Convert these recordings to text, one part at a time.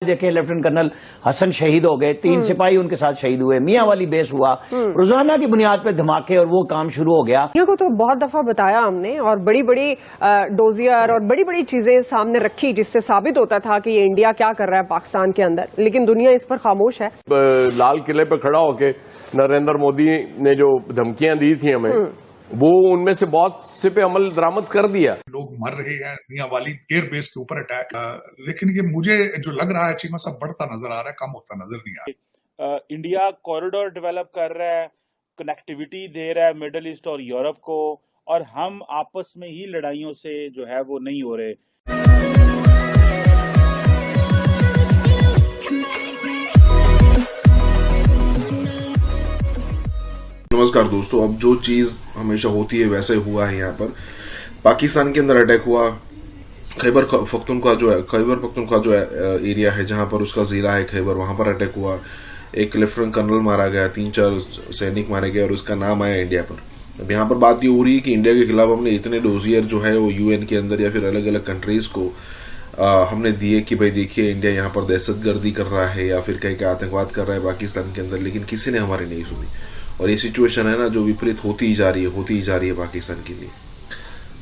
देखे lieutenant colonel Hasan शहीद हो गए, 3 सिपाही उनके साथ शहीद हुए, मियां वाली बेस हुआ, रोजाना की बुनियाद पे धमाके और वो काम शुरू हो गया। ये को तो बहुत दफा बताया हमने और बड़ी बड़ी डोजियर और बड़ी बड़ी चीजें सामने रखी जिससे साबित होता था कि ये इंडिया क्या कर रहा है पाकिस्तान के अंदर, लेकिन दुनिया इस पर खामोश है। लाल किले पे खड़ा होके नरेंद्र मोदी ने जो धमकियां दी थी हमें, वो उनमें से बहुत से पे अमल दरामद कर दिया। लोग मर रहे हैं मियां वाली एयर बेस के ऊपर अटैक, लेकिन ये मुझे जो लग रहा है चीमा साहब बढ़ता नजर आ रहा है, कम होता नजर नहीं आ रहा। इंडिया कॉरिडोर डेवलप कर रहा है, कनेक्टिविटी दे रहा है मिडिल ईस्ट और यूरोप को, और हम आपस में ही लड़ाइयों से जो है वो नहीं हो रहे। नमस्कार दोस्तों, अब जो चीज़ हमेशा होती है वैसे हुआ है। यहाँ पर पाकिस्तान के अंदर अटैक हुआ, खैबर पख्तूनख्वा जो एरिया है जहाँ पर उसका ज़िला है खैबर, वहाँ पर अटैक हुआ। एक लेफ्टिनेंट कर्नल मारा गया, 3-4 सैनिक मारे गए और उसका नाम आया इंडिया पर। अब यहाँ पर बात ये हो रही है कि इंडिया के खिलाफ हमने इतने डोजियर जो है वो यूएन के अंदर या फिर अलग अलग कंट्रीज़ को हमने दिए कि भाई देखिए इंडिया यहाँ पर दहशतगर्दी कर रहा है या फिर कहीं का आतंकवाद कर रहा है पाकिस्तान के अंदर, लेकिन किसी ने हमारी नहीं सुनी। और ये सिचुएशन है ना जो विपरीत होती ही जा रही है पाकिस्तान के लिए।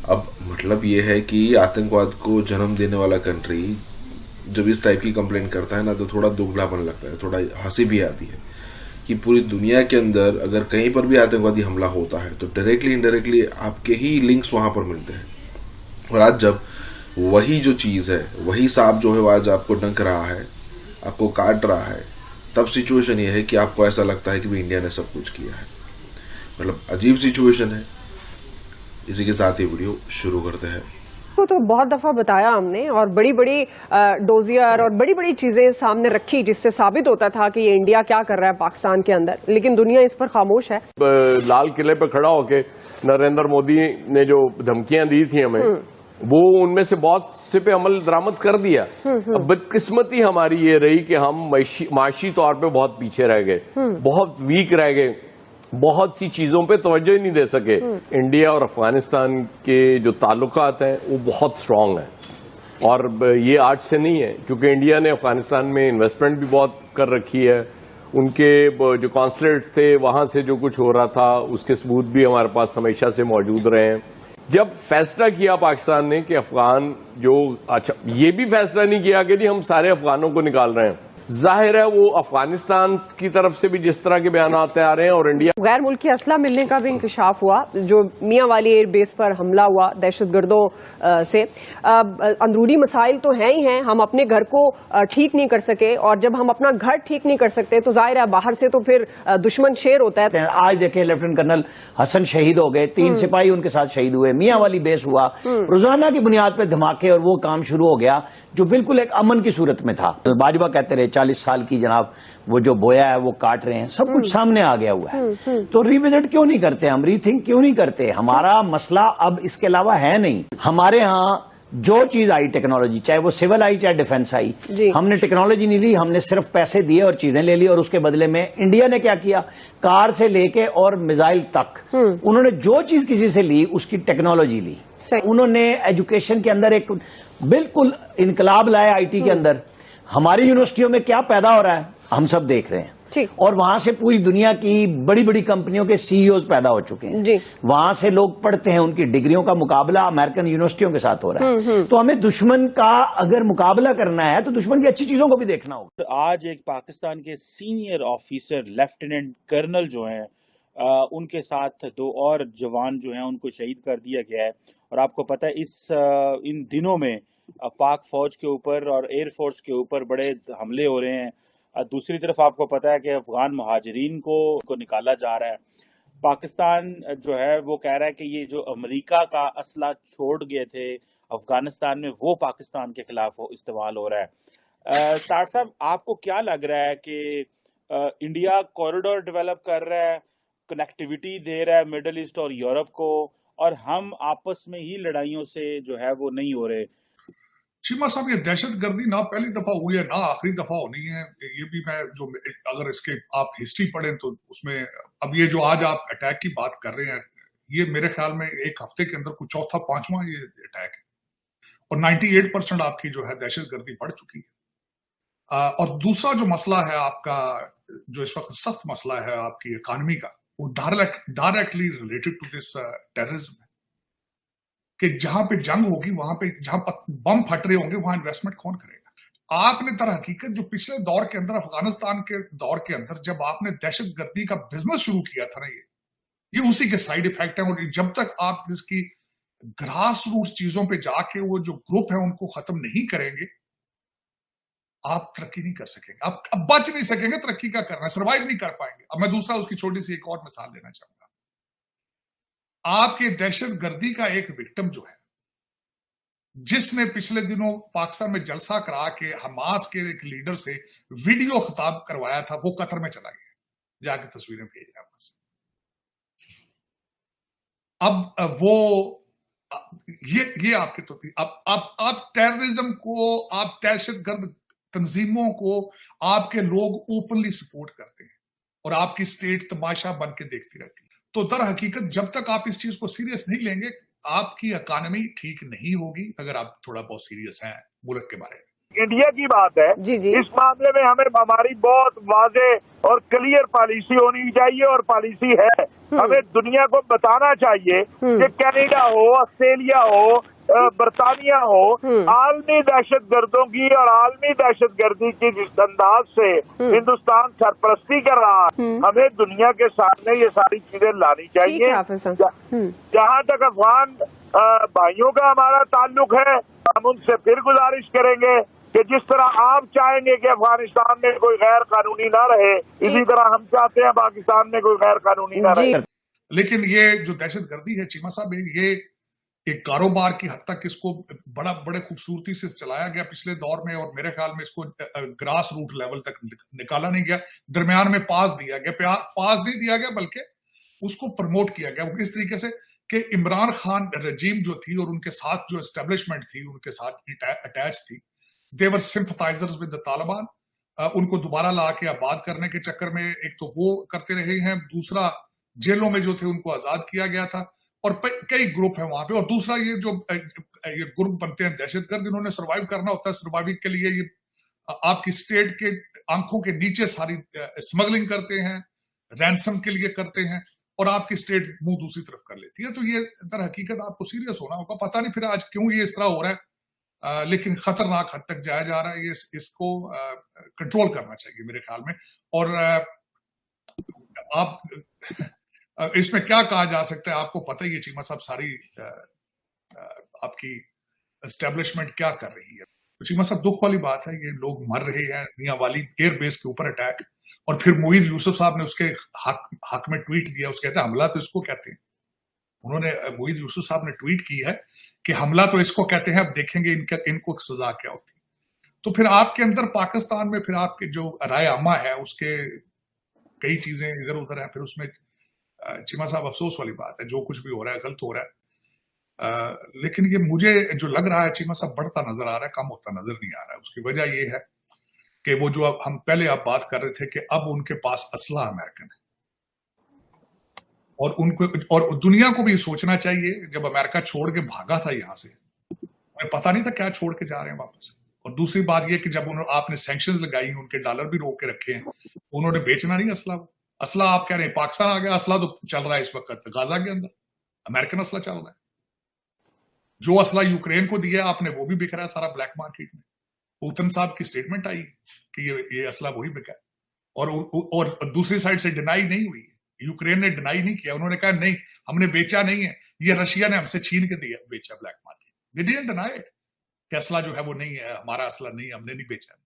अब मतलब ये है कि आतंकवाद को जन्म देने वाला कंट्री जब इस टाइप की कंप्लेंट करता है ना तो थोड़ा दुगलापन लगता है, थोड़ा हंसी भी आती है कि पूरी दुनिया के अंदर अगर कहीं पर भी आतंकवादी हमला होता है तो डायरेक्टली इनडायरेक्टली आपके ही लिंक्स वहां पर मिलते हैं। और आज जब वही जो चीज़ है, वही सांप जो है वो आज आपको डंक रहा है, आपको काट रहा है, तब सिचुएशन ये है कि आपको ऐसा लगता है कि भी इंडिया ने सब कुछ किया है। मतलब अजीब सिचुएशन है। इसी के साथ ही वीडियो शुरू करते हैं। तो बहुत दफा बताया हमने और बड़ी बड़ी डोजियर और बड़ी बड़ी चीजें सामने रखी जिससे साबित होता था कि ये इंडिया क्या कर रहा है पाकिस्तान के अंदर, लेकिन दुनिया इस पर खामोश है। लाल किले पे खड़ा होके नरेंद्र मोदी ने जो धमकियां दी थी हमें, वो उनमें से बहुत से पे अमल दरामद कर दिया। अब बदकिस्मती हमारी ये रही कि हम माशी तौर पे बहुत पीछे रह गए, बहुत वीक रह गए, बहुत सी चीजों पे तवज्जो ही नहीं दे सके। इंडिया और अफगानिस्तान के जो ताल्लुकात हैं वो बहुत स्ट्रांग हैं और ये आज से नहीं है, क्योंकि इंडिया ने अफगानिस्तान में इन्वेस्टमेंट भी बहुत कर रखी है। उनके जो कॉन्सुलेट थे वहां से जो कुछ हो रहा था उसके सबूत भी हमारे पास हमेशा से मौजूद रहे हैं। जब फैसला किया पाकिस्तान ने कि अफगान जो, अच्छा ये भी फैसला नहीं किया कि हम सारे अफगानों को निकाल रहे हैं। जाहिर है वो अफगानिस्तान की तरफ से भी जिस तरह के बयान आते आ रहे हैं और इंडिया गैर मुल्की असला मिलने का भी इंकशाफ हुआ, जो मियां वाली एयर बेस पर हमला हुआ दहशतगर्दों से। अंदरूनी मसाइल तो हैं ही हैं, हम अपने घर को ठीक नहीं कर सके, और जब हम अपना घर ठीक नहीं कर सकते तो जाहिर है बाहर से तो फिर दुश्मन शेर होता है। आज देखे लेफ्टिनेंट कर्नल हसन शहीद हो गए, 3 सिपाही उनके साथ शहीद हुए, मियां वाली बेस हुआ, रोजाना की बुनियाद पे धमाके और वो काम शुरू हो गया जो बिल्कुल एक अमन की सूरत में था। बाजवा कहते रहे 40 साल की जनाब वो जो बोया है वो काट रहे हैं, सब कुछ सामने आ गया हुआ है। तो रिविजिट क्यों नहीं करते हम, रीथिंक क्यों नहीं करते? हमारा मसला अब इसके अलावा है नहीं। हमारे यहाँ जो चीज आई टेक्नोलॉजी, चाहे वो सिविल आई चाहे डिफेंस आई, हमने टेक्नोलॉजी नहीं ली, हमने सिर्फ पैसे दिए और चीजें ले ली। और उसके बदले में इंडिया ने क्या किया, कार से लेके और मिसाइल तक उन्होंने जो चीज किसी से ली उसकी टेक्नोलॉजी ली। उन्होंने एजुकेशन के अंदर एक बिल्कुल इनकलाब लाया। आईटी के अंदर हमारी यूनिवर्सिटियों में क्या पैदा हो रहा है हम सब देख रहे हैं, और वहां से पूरी दुनिया की बड़ी बड़ी कंपनियों के सीईओज पैदा हो चुके हैं। वहां से लोग पढ़ते हैं, उनकी डिग्रियों का मुकाबला अमेरिकन यूनिवर्सिटियों के साथ हो रहा है। तो हमें दुश्मन का अगर मुकाबला करना है तो दुश्मन की अच्छी चीजों को भी देखना होगा। आज एक पाकिस्तान के सीनियर ऑफिसर लेफ्टिनेंट कर्नल जो हैं, उनके साथ 2 और जवान जो हैं उनको शहीद कर दिया गया है। और आपको पता है इन दिनों में पाक फौज के ऊपर और एयरफोर्स के ऊपर बड़े हमले हो रहे हैं। दूसरी तरफ आपको पता है कि अफगान मुहाजिरीन को निकाला जा रहा है। पाकिस्तान जो है वो कह रहा है कि ये जो अमेरिका का असला छोड़ गए थे अफगानिस्तान में वो पाकिस्तान के खिलाफ इस्तेमाल हो रहा है। तार साहब, आपको क्या लग रहा है कि इंडिया कॉरिडोर डेवलप कर रहा है, कनेक्टिविटी दे रहा है मिडिल ईस्ट और यूरोप को, और हम आपस में ही लड़ाइयों से जो है वो नहीं हो रहे? चीमा साहब, ये दहशतगर्दी ना पहली दफा हुई है ना आखिरी दफा होनी है। ये भी मैं जो अगर इसके आप हिस्ट्री पढ़ें तो उसमें अब ये जो आज आप अटैक की बात कर रहे हैं, ये मेरे ख्याल में 1 हफ्ते के अंदर कुछ चौथा 5वां ये अटैक है। और 98% आपकी जो है दहशतगर्दी बढ़ चुकी है। और दूसरा जो मसला है आपका, जो इस वक्त सख्त मसला है आपकी इकॉनमी का, वो directly related to this terrorism है कि जहां पे जंग होगी, वहां पे जहां बम फट रहे होंगे, वहां इन्वेस्टमेंट कौन करेगा? आपने दर हकीकत जो पिछले दौर के अंदर, अफगानिस्तान के दौर के अंदर, जब आपने दहशतगर्दी का बिजनेस शुरू किया था ना, ये उसी के साइड इफेक्ट है। और जब तक आप इसकी ग्रास रूट चीजों पे जाके वो जो ग्रुप है उनको खत्म नहीं करेंगे, आप तरक्की नहीं कर सकेंगे। आप अब बच नहीं सकेंगे तरक्की का करना, सर्वाइव नहीं कर पाएंगे। अब मैं दूसरा उसकी छोटी सी एक और मिसाल देना चाहूंगा। आपके दहशतगर्दी का एक विक्टिम जो है, जिसने पिछले दिनों पाकिस्तान में जलसा करा के हमास के एक लीडर से वीडियो खिताब करवाया था, वो कतर में चला गया, जाके तस्वीरें भेज रहा है वहां से। अब वो ये आपके तो आप टेररिज्म को, आप दहशतगर्द तंजीमों को आपके लोग ओपनली सपोर्ट करते हैं और आपकी स्टेट तमाशा बन के देखती रहती है। तो दर हकीकत जब तक आप इस चीज को सीरियस नहीं लेंगे, आपकी इकॉनमी ठीक नहीं होगी। अगर आप थोड़ा बहुत सीरियस हैं मुल्क के बारे में, इंडिया की बात है जी जी। इस मामले में हमें हमारी बहुत वाज़े और क्लियर पॉलिसी होनी चाहिए, और पॉलिसी है। हमें दुनिया को बताना चाहिए कि कनाडा हो, ऑस्ट्रेलिया हो, बरतानिया हो, आलमी दहशतगर्दों की और आलमी दहशतगर्दी की जिस अंदाज से हिंदुस्तान सरपरस्ती कर रहा है, हमें दुनिया के सामने ये सारी चीजें लानी चाहिए। जहाँ तक अफगान भाइयों का हमारा ताल्लुक है, हम उनसे फिर गुजारिश करेंगे कि जिस तरह आप चाहेंगे कि अफगानिस्तान में कोई गैर कानूनी ना रहे, इसी तरह हम चाहते हैं पाकिस्तान में कोई गैर कानूनी ना रहे। लेकिन ये जो दहशतगर्दी है चीमा साहब, ये एक कारोबार की हद तक इसको बड़े खूबसूरती से चलाया गया पिछले दौर में, और मेरे ख्याल में इसको ग्रास रूट लेवल तक निकाला नहीं गया। दरमियान में पास दिया गया, पास नहीं दिया गया बल्कि उसको प्रमोट किया गया। वो किस तरीके से कि इमरान खान रजीम जो थी और उनके साथ जो एस्टेब्लिशमेंट थी, उनके साथ अटैच थी, देवर सिंपथाइजर्स विद द तालिबान। उनको दोबारा ला के आबाद करने के चक्कर में एक तो वो करते रहे हैं, दूसरा जेलों में जो थे उनको आजाद किया गया था, और कई ग्रुप है वहां पे। और दूसरा ये जो ये ग्रुप बनते हैं दहशतगर्द, इन्होंने सर्वाइव करना होता है। सर्वाइविंग के लिए ये आपकी स्टेट के आंखों के नीचे सारी स्मगलिंग करते हैं, रैंसम के लिए करते हैं, और आपकी स्टेट मुंह दूसरी तरफ कर लेती है। तो ये दर हकीकत आपको सीरियस होना होगा। पता नहीं फिर आज क्यों ये इस तरह हो रहा है, लेकिन खतरनाक हद तक जाया जा रहा है। ये इसको कंट्रोल करना चाहिए मेरे ख्याल में। और आप इसमें क्या कहा जा सकता है, आपको पता ही है चीमा साहब, सारी आपकी एस्टेब्लिशमेट क्या कर रही है। तो चीमा साहब, दुख वाली बात है, ये लोग मर रहे हैं। मियां वाली एयरबेस के ऊपर अटैक, और फिर मोईज यूसुफ साहब ने उसके हक में ट्वीट दिया, उसके कहते हैं हमला तो इसको कहते हैं। उन्होंने मोईज यूसुफ साहब ने ट्वीट की है कि हमला तो इसको कहते हैं, अब देखेंगे इनको सजा क्या होती। तो फिर आपके अंदर पाकिस्तान में फिर आपके जो राय आमा है उसके कई चीजें इधर उधर है। फिर उसमें चीमा साहब अफसोस वाली बात है, जो कुछ भी हो रहा है गलत हो रहा है। लेकिन ये मुझे जो लग रहा है चीमा साहब, बढ़ता नजर आ रहा है, कम होता नजर नहीं आ रहा है। उसकी वजह ये है कि वो जो हम पहले आप बात कर रहे थे कि अब उनके पास असला अमेरिकन है, और उनको और दुनिया को भी सोचना चाहिए। जब अमेरिका छोड़ के भागा था यहाँ से, उन्हें पता नहीं था क्या छोड़ के जा रहे हैं वापस। और दूसरी बात यह कि जब आपने सैंक्शंस लगाई, उनके डॉलर भी रोक के रखे हैं, उन्होंने बेचना नहीं असला। असला आप कह रहे हैं पाकिस्तान आ गया, असला तो चल रहा है इस वक्त गाजा के अंदर, अमेरिकन असला चल रहा है। जो असला यूक्रेन को दिया आपने, वो भी बिक रहा है सारा ब्लैक मार्केट में। पुतिन साहब की स्टेटमेंट आई कि ये असला वही बिका है, और दूसरी साइड से डिनाई नहीं हुई। यूक्रेन ने डिनाई नहीं किया, उन्होंने कहा नहीं हमने बेचा नहीं है, ये रशिया ने हमसे छीन के दिया, बेचा black market. They didn't deny it कि असला जो है वो नहीं है, हमारा असला नहीं, हमने नहीं बेचा।